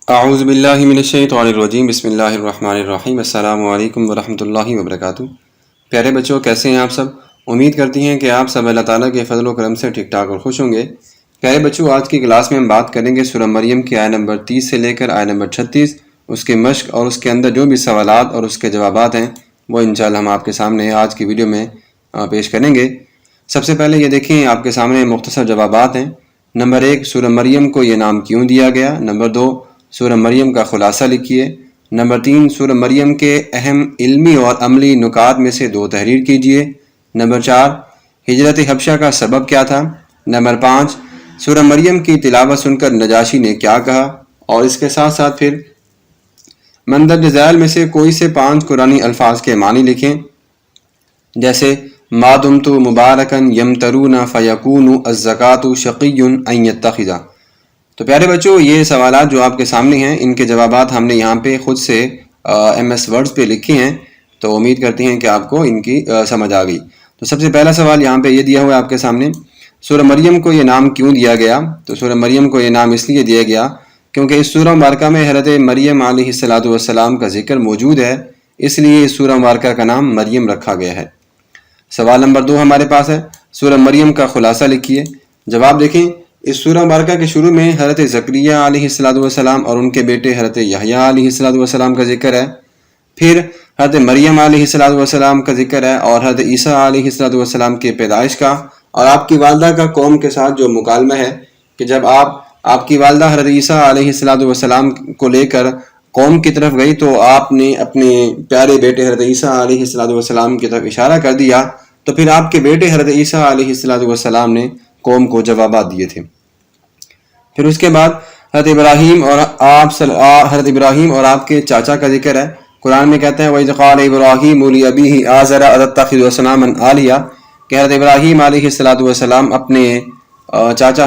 اعوذ باللہ من الشیطان الرجیم بسم اللہ الرحمن الرحیم السلام علیکم ورحمۃ اللہ وبرکاتہ۔ پیارے بچوں، کیسے ہیں آپ سب؟ امید کرتی ہیں کہ آپ سب اللہ تعالیٰ کے فضل و کرم سے ٹھیک ٹھاک اور خوش ہوں گے۔ پیارے بچوں، آج کی کلاس میں ہم بات کریں گے سورہ مریم کی آیت نمبر 30 سے لے کر آیت نمبر 36، اس کے مشق اور اس کے اندر جو بھی سوالات اور اس کے جوابات ہیں وہ انشاءاللہ ہم آپ کے سامنے آج کی ویڈیو میں پیش کریں گے۔ سب سے پہلے یہ دیکھیں، آپ کے سامنے مختصر جوابات ہیں۔ نمبر 1، سورہ مریم کو یہ نام کیوں دیا گیا؟ نمبر 2، سورہ مریم کا خلاصہ لکھیے۔ نمبر 3، سورہ مریم کے اہم علمی اور عملی نکات میں سے 2 تحریر کیجیے۔ نمبر 4، ہجرت حبشہ کا سبب کیا تھا؟ نمبر 5، سورہ مریم کی تلاوت سن کر نجاشی نے کیا کہا؟ اور اس کے ساتھ ساتھ پھر مندرجہ ذیل میں سے کوئی سے 5 قرآنی الفاظ کے معنی لکھیں، جیسے ما دمت مبارکن یمترون فیکون الزکاۃ شقی ان یتخذ۔ تو پیارے بچوں، یہ سوالات جو آپ کے سامنے ہیں، ان کے جوابات ہم نے یہاں پہ خود سے MS ورڈز پہ لکھے ہیں، تو امید کرتے ہیں کہ آپ کو ان کی سمجھ آ گئی۔ تو سب سے پہلا سوال یہاں پہ یہ دیا ہوا ہے آپ کے سامنے، سورہ مریم کو یہ نام کیوں دیا گیا؟ تو سورہ مریم کو یہ نام اس لیے دیا گیا کیونکہ اس سورہ مبارکہ میں حضرت مریم علیہ السلام کا ذکر موجود ہے، اس لیے اس سورہ مبارکہ کا نام مریم رکھا گیا ہے۔ سوال نمبر 2 ہمارے پاس ہے، سورہ مریم کا خلاصہ لکھیے۔ جواب دیکھیں، اس سورہ مبارکہ کے شروع میں حضرت زکریہ علیہ السلام اور ان کے بیٹے حضرت یحییٰ علیہ السلام کا ذکر ہے، پھر حضرت مریم علیہ السلام کا ذکر ہے، اور حضرت عیسیٰ علیہ السلام کے پیدائش کا اور آپ کی والدہ کا قوم کے ساتھ جو مکالمہ ہے کہ جب آپ کی والدہ حضرت عیسیٰ علیہ السلام کو لے کر قوم کی طرف گئی تو آپ نے اپنے پیارے بیٹے حضرت عیسیٰ علیہ السلام کی طرف اشارہ کر دیا، تو پھر آپ کے بیٹے حضرت عیسیٰ علیہ السلام نے قوم کو جوابات دیے تھے۔ پھر اس کے بعد حضرت ابراہیم اور آپ کے چاچا کا ذکر ہے۔ قرآن میں کہتے ہیں وَإِذْ قَالَ إِبْرَاهِيمُ لِأَبِيهِ آزَرَ أَتَتَّخِذُ أَصْنَامًا آلِهَةً کہ حضرت ابراہیم علیہ السلام اپنے چاچا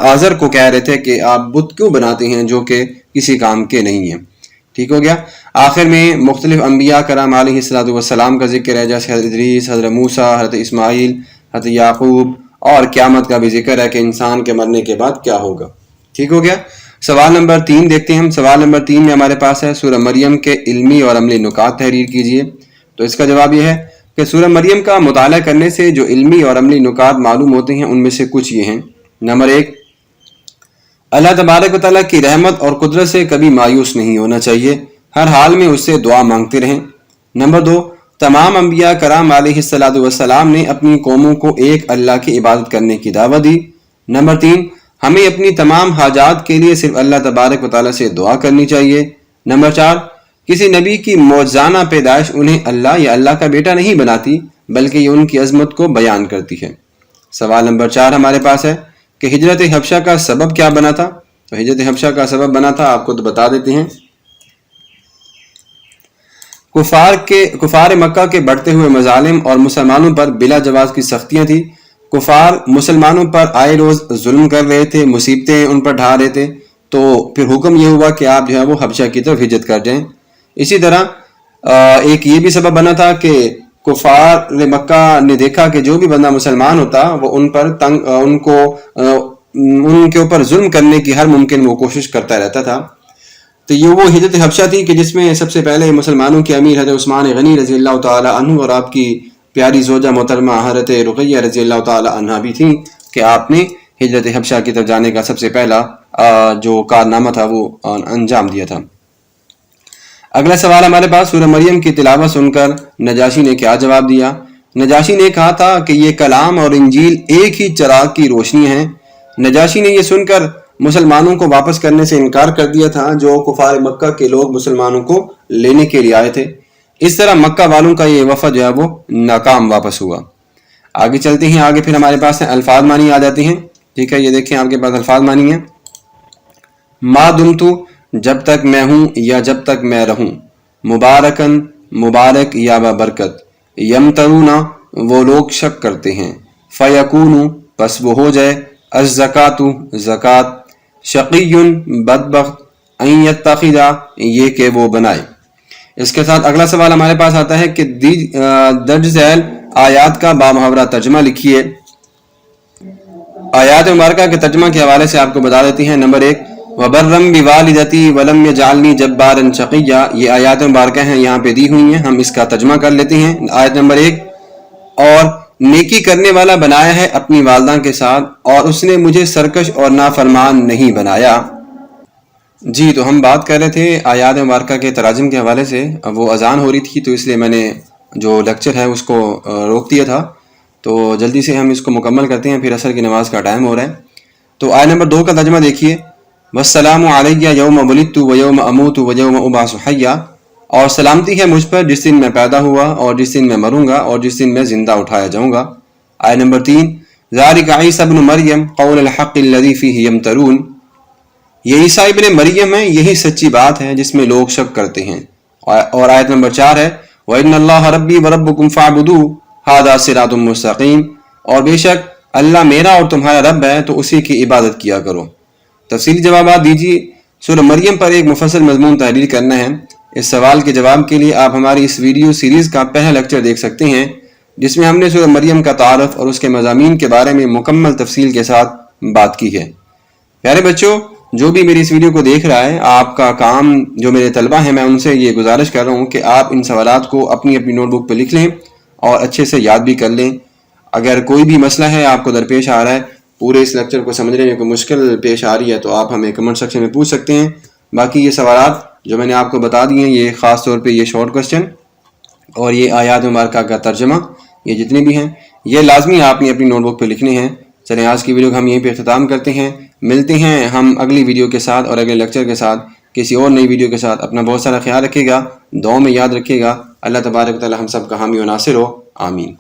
آزر کو کہہ رہے تھے کہ آپ بت کیوں بناتے ہیں جو کہ کسی کام کے نہیں ہیں۔ ٹھیک ہو گیا۔ آخر میں مختلف انبیاء کرام علیہ السلام کا ذکر ہے، جیسے حضرت ادریس، حضرت موسیٰ، حضرت اسماعیل، حضرت یعقوب، اور قیامت کا بھی ذکر ہے کہ انسان کے مرنے کے بعد کیا ہوگا۔ ٹھیک ہو گیا۔ سوال نمبر 3 دیکھتے ہیں ہم۔ سوال نمبر 3 میں ہمارے پاس ہے سورہ مریم کے علمی اور عملی نکات تحریر کیجیے۔ تو اس کا جواب یہ ہے کہ سورہ مریم کا مطالعہ کرنے سے جو علمی اور عملی نکات معلوم ہوتے ہیں ان میں سے کچھ یہ ہیں۔ نمبر 1، اللہ تبارک و تعالیٰ کی رحمت اور قدرت سے کبھی مایوس نہیں ہونا چاہیے، ہر حال میں اس سے دعا مانگتے رہیں۔ نمبر 2، تمام انبیاء کرام علیہ السلام نے اپنی قوموں کو ایک اللہ کی عبادت کرنے کی دعوت دی۔ نمبر 3، ہمیں اپنی تمام حاجات کے لیے صرف اللہ تبارک و تعالیٰ سے دعا کرنی چاہیے۔ نمبر 4، کسی نبی کی معجزانہ پیدائش انہیں اللہ یا اللہ کا بیٹا نہیں بناتی، بلکہ یہ ان کی عظمت کو بیان کرتی ہے۔ سوال نمبر 4 ہمارے پاس ہے کہ ہجرت حبشہ کا سبب کیا بنا تھا؟ تو ہجرت حبشہ کا سبب بنا تھا، آپ کو تو بتا دیتے ہیں، کفار مکہ کے بڑھتے ہوئے مظالم اور مسلمانوں پر بلا جواز کی سختیاں تھیں۔ کفار مسلمانوں پر آئے روز ظلم کر رہے تھے، مصیبتیں ان پر ڈھا رہے تھے، تو پھر حکم یہ ہوا کہ آپ جو ہے وہ حبشہ کی طرف ہجرت کر جائیں۔ اسی طرح ایک یہ بھی سبب بنا تھا کہ کفار مکہ نے دیکھا کہ جو بھی بندہ مسلمان ہوتا وہ ان کے اوپر ظلم کرنے کی ہر ممکن وہ کوشش کرتا رہتا تھا۔ تو یہ وہ ہجرت حبشہ تھی کہ جس میں سب سے پہلے مسلمانوں کے امیر حضرت عثمان غنی رضی اللہ تعالی عنہ اور آپ کی پیاری زوجہ محترمہ حضرت رقیہ رضی اللہ تعالی عنہ بھی تھیں کہ آپ نے ہجرت حبشہ کی طرف جانے کا سب سے پہلا جو کارنامہ تھا وہ انجام دیا تھا۔ اگلا سوال ہمارے پاس، سورہ مریم کی تلاوت سن کر نجاشی نے کیا جواب دیا؟ نجاشی نے کہا تھا کہ یہ کلام اور انجیل ایک ہی چراغ کی روشنی ہیں۔ نجاشی نے یہ سن کر مسلمانوں کو واپس کرنے سے انکار کر دیا تھا جو کفار مکہ کے لوگ مسلمانوں کو لینے کے لیے آئے تھے۔ اس طرح مکہ والوں کا یہ وفد جو ہے وہ ناکام واپس ہوا۔ آگے چلتے ہیں، آگے پھر ہمارے پاس الفاظ معنی آ جاتے ہیں۔ ٹھیک ہے، یہ دیکھیں آپ کے پاس الفاظ معنی ہیں۔ ما دمتو جب تک میں ہوں یا جب تک میں رہوں، مبارکن مبارک یا ببرکت، یمترونا وہ لوگ شک کرتے ہیں، فیکونو پس وہ ہو جائے، الزکاتو زکات، شقی بدبخت، ان یتخذا یہ کہ وہ بنائے۔ اس کے ساتھ اگلا سوال ہمارے پاس آتا ہے کہ درج ذیل آیات کا بامحاورہ ترجمہ لکھیے۔ آیات مبارکہ کے ترجمہ کے حوالے سے آپ کو بتا دیتی ہیں۔ نمبر 1، وبرم بوالدتی ولم یجعلنی جبارا شقیا، یہ آیات مبارکہ ہیں یہاں پہ دی ہوئی ہیں، ہم اس کا ترجمہ کر لیتے ہیں۔ آیت نمبر 1، اور نیکی کرنے والا بنایا ہے اپنی والدہ کے ساتھ، اور اس نے مجھے سرکش اور نافرمان نہیں بنایا۔ جی تو ہم بات کر رہے تھے آیات مبارکہ کے تراجم کے حوالے سے، اب وہ اذان ہو رہی تھی تو اس لیے میں نے جو لیکچر ہے اس کو روک دیا تھا، تو جلدی سے ہم اس کو مکمل کرتے ہیں، پھر عصر کی نماز کا ٹائم ہو رہا ہے۔ تو آیت نمبر 2 کا ترجمہ دیکھیے، والسلام علیہ یوم ولدت و یوم اموت و یوم ابعث حیا، اور سلامتی ہے مجھ پر جس دن میں پیدا ہوا اور جس دن میں مروں گا اور جس دن میں زندہ اٹھایا جاؤں گا۔ آیت نمبر 3، ذالک عیسی ابن مریم قول الحق الذی فیہ یمترون، یہ عیسیٰ ابن مریم ہے، یہی سچی بات ہے جس میں لوگ شک کرتے ہیں۔ اور آیت نمبر 4 ہے، وَإِنَّ اللَّهَ رَبِّي وَرَبُّكُمْ فَاعْبُدُوهُ هَذَا صِرَاطٌ مُّسْتَقِيمٌ، اور بے شک اللہ میرا اور تمہارا رب ہے تو اسی کی عبادت کیا کرو۔ تفصیلی جوابات دیجیے۔ سورہ مریم پر ایک مفصل مضمون تحریر کرنا ہے، اس سوال کے جواب کے لیے آپ ہماری اس ویڈیو سیریز کا پہلا لیکچر دیکھ سکتے ہیں، جس میں ہم نے سورہ مریم کا تعارف اور اس کے مضامین کے بارے میں مکمل تفصیل کے ساتھ بات کی ہے۔ پیارے بچوں، جو بھی میری اس ویڈیو کو دیکھ رہا ہے، آپ کا کام، جو میرے طلبہ ہیں میں ان سے یہ گزارش کر رہا ہوں کہ آپ ان سوالات کو اپنی نوٹ بک پہ لکھ لیں اور اچھے سے یاد بھی کر لیں۔ اگر کوئی بھی مسئلہ ہے آپ کو درپیش آ رہا ہے، پورے اس لیکچر کو سمجھنے میں کوئی مشکل پیش آ رہی ہے، تو آپ ہمیں کمنٹ سیکشن میں پوچھ سکتے ہیں۔ باقی یہ سوالات جو میں نے آپ کو بتا دیے ہیں، یہ خاص طور پہ یہ شارٹ کوسچن اور یہ آیات مبارکہ کا ترجمہ، یہ جتنے بھی ہیں یہ لازمی آپ نے اپنی نوٹ بک پہ لکھنے ہیں۔ چلیں آج کی ویڈیو کو ہم یہیں پہ اختتام کرتے ہیں، ملتے ہیں ہم اگلی ویڈیو کے ساتھ اور اگلے لیکچر کے ساتھ کسی اور نئی ویڈیو کے ساتھ۔ اپنا بہت سارا خیال رکھیے گا، دعاؤں میں یاد رکھیے گا۔ اللہ تبارک و تعالی ہم سب کا حامی و ناصر ہو، آمین۔